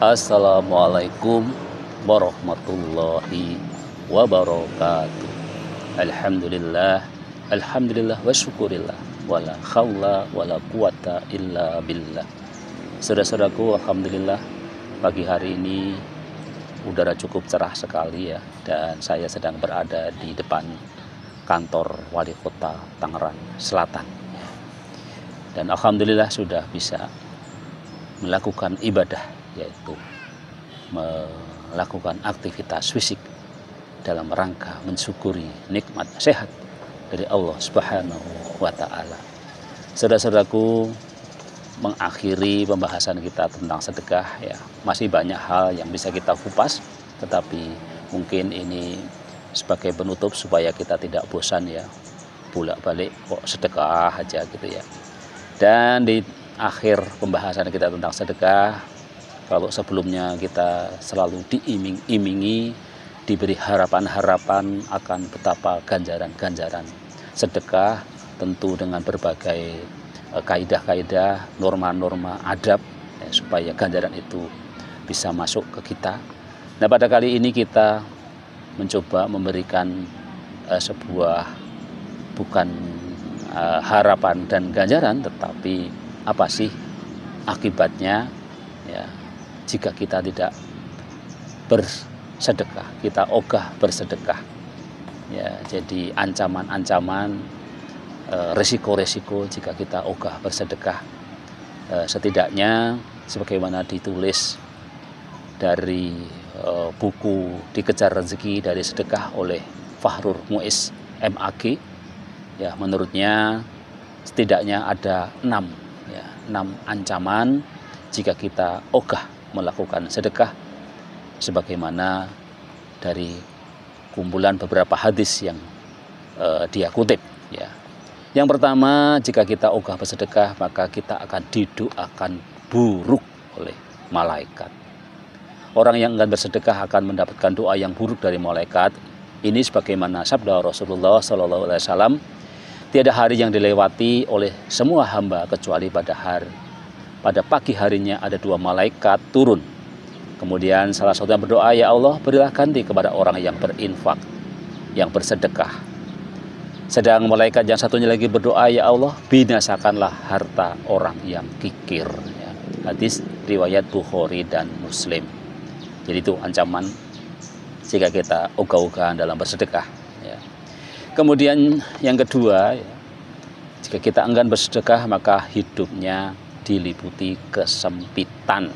Assalamualaikum warahmatullahi wabarakatuh. Alhamdulillah, alhamdulillah wa syukurillah, wala haula wala quwata illa billah. Saudara-saudaraku, alhamdulillah pagi hari ini udara cukup cerah sekali ya, dan saya sedang berada di depan kantor Wali Kota Tangerang Selatan. Dan alhamdulillah sudah bisa melakukan ibadah, yaitu melakukan aktivitas fisik dalam rangka mensyukuri nikmat sehat dari Allah Subhanahu wa Ta'ala. Saudara-saudaraku, mengakhiri pembahasan kita tentang sedekah ya, masih banyak hal yang bisa kita kupas, tetapi mungkin ini sebagai penutup supaya kita tidak bosan ya, bolak-balik kok sedekah aja gitu ya. Dan di akhir pembahasan kita tentang sedekah, kalau sebelumnya kita selalu diiming-imingi, diberi harapan-harapan akan betapa ganjaran-ganjaran sedekah, tentu dengan berbagai kaidah-kaidah, norma-norma adab ya, supaya ganjaran itu bisa masuk ke kita. Nah, pada kali ini kita mencoba memberikan sebuah bukan harapan dan ganjaran, tetapi apa sih akibatnya ya jika kita tidak bersedekah, kita ogah bersedekah ya. Jadi ancaman-ancaman, resiko-resiko jika kita ogah bersedekah, setidaknya sebagaimana ditulis dari buku Dikejar Rezeki dari Sedekah oleh Fahrur Muiz MAG ya, menurutnya setidaknya ada 6 ancaman jika kita ogah melakukan sedekah, sebagaimana dari kumpulan beberapa hadis yang dia kutip ya. Yang pertama, jika kita ogah bersedekah maka kita akan didoakan buruk oleh malaikat. Orang yang enggan bersedekah akan mendapatkan doa yang buruk dari malaikat. Ini sebagaimana sabda Rasulullah SAW, tiada hari yang dilewati oleh semua hamba kecuali pada pagi harinya ada 2 malaikat turun. Kemudian salah satunya berdoa, ya Allah, berilah ganti kepada orang yang berinfak, yang bersedekah. Sedang malaikat yang satunya lagi berdoa, ya Allah, binasakanlah harta orang yang kikir. Ya. Hadis riwayat Bukhari dan Muslim. Jadi itu ancaman jika kita ogah-ogahan dalam bersedekah. Ya. Kemudian yang kedua, ya, jika kita enggan bersedekah maka hidupnya diliputi kesempitan.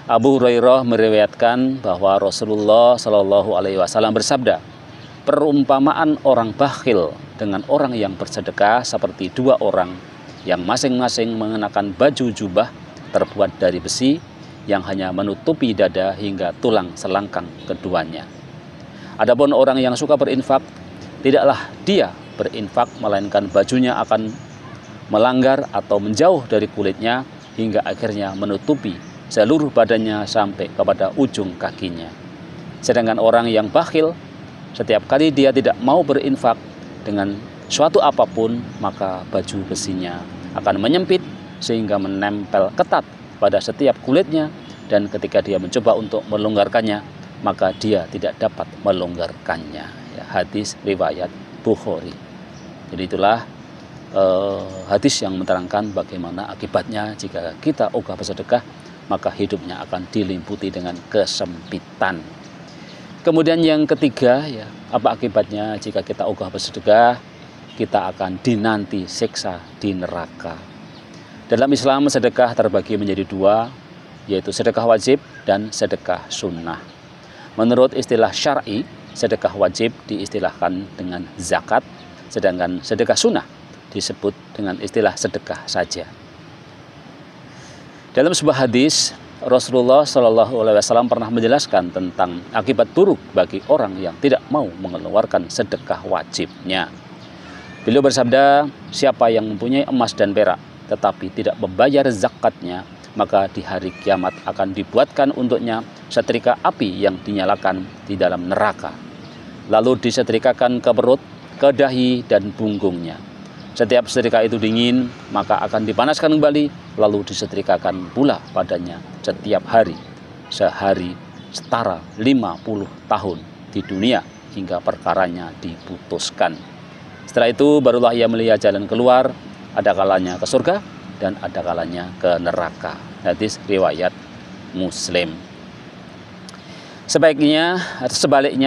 Abu Hurairah meriwayatkan bahwa Rasulullah Shallallahu Alaihi Wasallam bersabda, perumpamaan orang bakhil dengan orang yang bersedekah seperti 2 orang yang masing-masing mengenakan baju jubah terbuat dari besi yang hanya menutupi dada hingga tulang selangkang keduanya. Adapun orang yang suka berinfak, tidaklah dia berinfak melainkan bajunya akan melanggar atau menjauh dari kulitnya hingga akhirnya menutupi seluruh badannya sampai kepada ujung kakinya. Sedangkan orang yang bakhil, setiap kali dia tidak mau berinfak dengan suatu apapun, maka baju besinya akan menyempit sehingga menempel ketat pada setiap kulitnya, dan ketika dia mencoba untuk melonggarkannya maka dia tidak dapat melonggarkannya ya. Hadis riwayat Bukhari. Jadi itulah hadis yang menerangkan bagaimana akibatnya jika kita ogah bersedekah, maka hidupnya akan diliputi dengan kesempitan. Kemudian yang ketiga ya, apa akibatnya jika kita ogah bersedekah? Kita akan dinanti siksa di neraka. Dalam Islam sedekah terbagi menjadi 2, yaitu sedekah wajib dan sedekah sunnah. Menurut istilah syar'i, sedekah wajib diistilahkan dengan zakat, sedangkan sedekah sunnah disebut dengan istilah sedekah saja. Dalam sebuah hadis, Rasulullah SAW pernah menjelaskan tentang akibat buruk bagi orang yang tidak mau mengeluarkan sedekah wajibnya. Beliau bersabda, siapa yang mempunyai emas dan perak tetapi tidak membayar zakatnya, maka di hari kiamat akan dibuatkan untuknya setrika api yang dinyalakan di dalam neraka. Lalu disetrikakan ke perut, ke dahi, dan punggungnya. Setiap setrika itu dingin, maka akan dipanaskan kembali, lalu disetrikakan pula padanya setiap hari. sehari setara 50 tahun di dunia hingga perkaranya diputuskan. Setelah itu barulah ia melihat jalan keluar, ada kalanya ke surga dan ada kalanya ke neraka. Hadis riwayat Muslim. Sebaliknya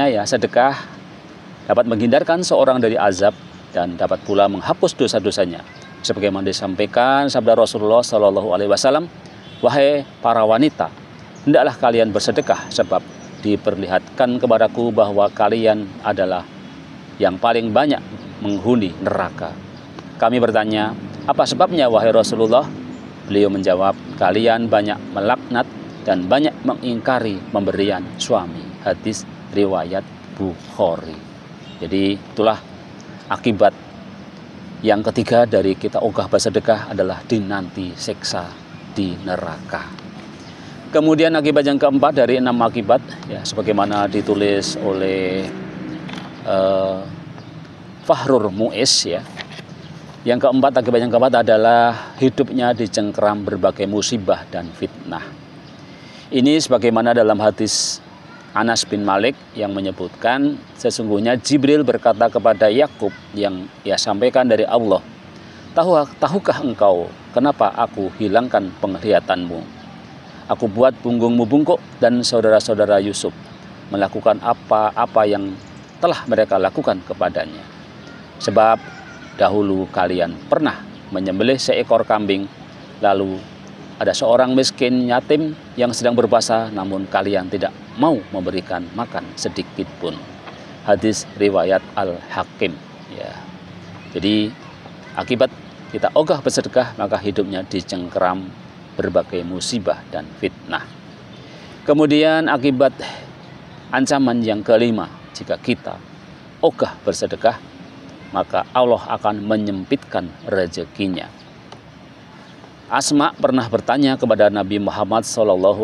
ya, sedekah dapat menghindarkan seorang dari azab dan dapat pula menghapus dosa-dosanya. Sebagaimana disampaikan sabda Rasulullah Shallallahu Alaihi Wasallam, wahai para wanita, hendaklah kalian bersedekah sebab diperlihatkan kepadaku bahwa kalian adalah yang paling banyak menghuni neraka. Kami bertanya, apa sebabnya wahai Rasulullah? Beliau menjawab, kalian banyak melaknat dan banyak mengingkari pemberian suami. Hadis riwayat Bukhari. Jadi itulah akibat yang ketiga dari kita ogah bersedekah adalah dinanti siksa di neraka. Kemudian akibat yang keempat dari 6 akibat ya, sebagaimana ditulis oleh Fahrur Mu'is ya. Yang keempat, akibat yang keempat adalah hidupnya dicengkeram berbagai musibah dan fitnah. Ini sebagaimana dalam hadis Anas bin Malik yang menyebutkan sesungguhnya Jibril berkata kepada Yakub yang ia sampaikan dari Allah, tahukah engkau kenapa aku hilangkan penglihatanmu? Aku buat punggungmu bungkuk dan saudara-saudara Yusuf melakukan apa-apa yang telah mereka lakukan kepadanya. Sebab dahulu kalian pernah menyembelih seekor kambing, lalu ada seorang miskin yatim yang sedang berpuasa, namun kalian tidak mau memberikan makan sedikit pun. Hadis riwayat Al-Hakim. Ya. Jadi akibat kita ogah bersedekah, maka hidupnya dicengkeram berbagai musibah dan fitnah. Kemudian akibat ancaman yang kelima, jika kita ogah bersedekah, maka Allah akan menyempitkan rezekinya. Asma pernah bertanya kepada Nabi Muhammad SAW,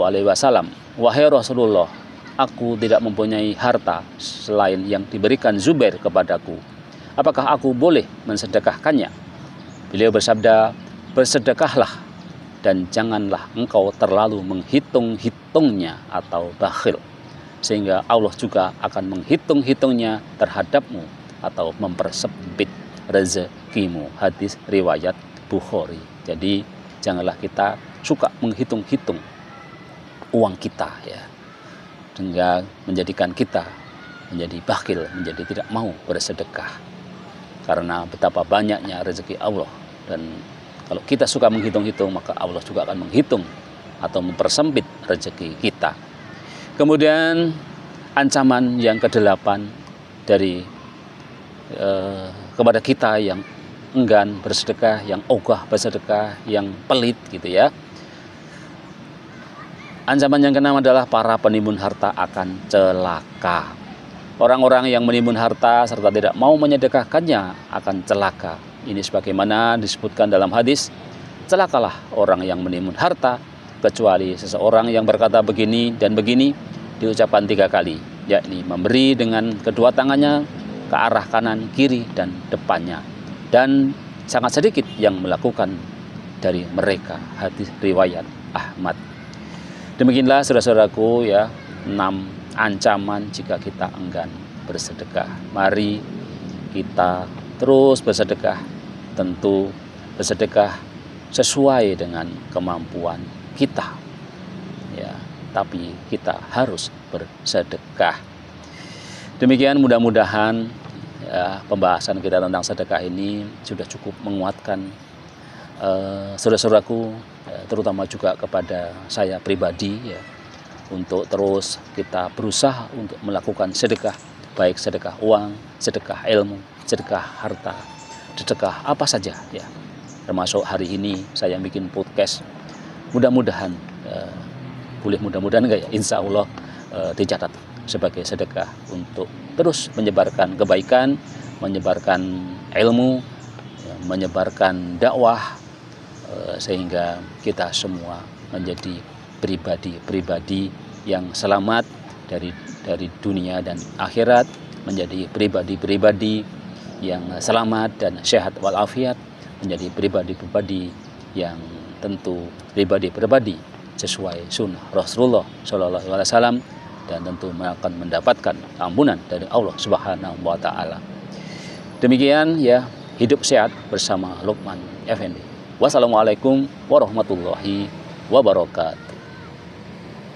wahai Rasulullah, aku tidak mempunyai harta selain yang diberikan Zubair kepadaku. Apakah aku boleh mensedekahkannya? Beliau bersabda, bersedekahlah dan janganlah engkau terlalu menghitung-hitungnya atau bakhil, sehingga Allah juga akan menghitung-hitungnya terhadapmu atau mempersempit rezekimu. Hadis riwayat Bukhari. Jadi janganlah kita suka menghitung-hitung uang kita ya, sehingga menjadikan kita menjadi bakhil, menjadi tidak mau bersedekah. Karena betapa banyaknya rezeki Allah, dan kalau kita suka menghitung-hitung, maka Allah juga akan menghitung atau mempersempit rezeki kita. Kemudian ancaman yang ke-8 dari kepada kita yang enggan bersedekah, yang ogah bersedekah, yang pelit gitu ya. Ancaman yang ke-6 adalah para penimbun harta akan celaka. Orang-orang yang menimbun harta serta tidak mau menyedekahkannya akan celaka. Ini sebagaimana disebutkan dalam hadis, celakalah orang yang menimbun harta, kecuali seseorang yang berkata begini dan begini, diucapkan 3 kali, yakni memberi dengan kedua tangannya ke arah kanan, kiri, dan depannya. Dan sangat sedikit yang melakukan dari mereka. Hadis riwayat Ahmad. Demikianlah saudara-saudaraku ya, 6 ancaman jika kita enggan bersedekah. Mari kita terus bersedekah, tentu bersedekah sesuai dengan kemampuan kita ya, tapi kita harus bersedekah. Demikian, mudah-mudahan ya, pembahasan kita tentang sedekah ini sudah cukup menguatkan saudara-saudaraku, terutama juga kepada saya pribadi ya, untuk terus kita berusaha untuk melakukan sedekah, baik sedekah uang, sedekah ilmu, sedekah harta, sedekah apa saja ya. Termasuk hari ini saya bikin podcast, mudah-mudahan mudah-mudahan enggak ya, insya Allah dicatat sebagai sedekah untuk terus menyebarkan kebaikan, menyebarkan ilmu, menyebarkan dakwah, sehingga kita semua menjadi pribadi-pribadi yang selamat dari dunia dan akhirat, menjadi pribadi-pribadi yang selamat dan sehat walafiat, menjadi pribadi-pribadi yang tentu pribadi-pribadi sesuai sunnah Rasulullah Shallallahu Alaihi Wasallam, dan tentu akan mendapatkan ampunan dari Allah Subhanahu wa Ta'ala. Demikian ya, hidup sehat bersama Lukman Effendi. Wassalamualaikum warahmatullahi wabarakatuh.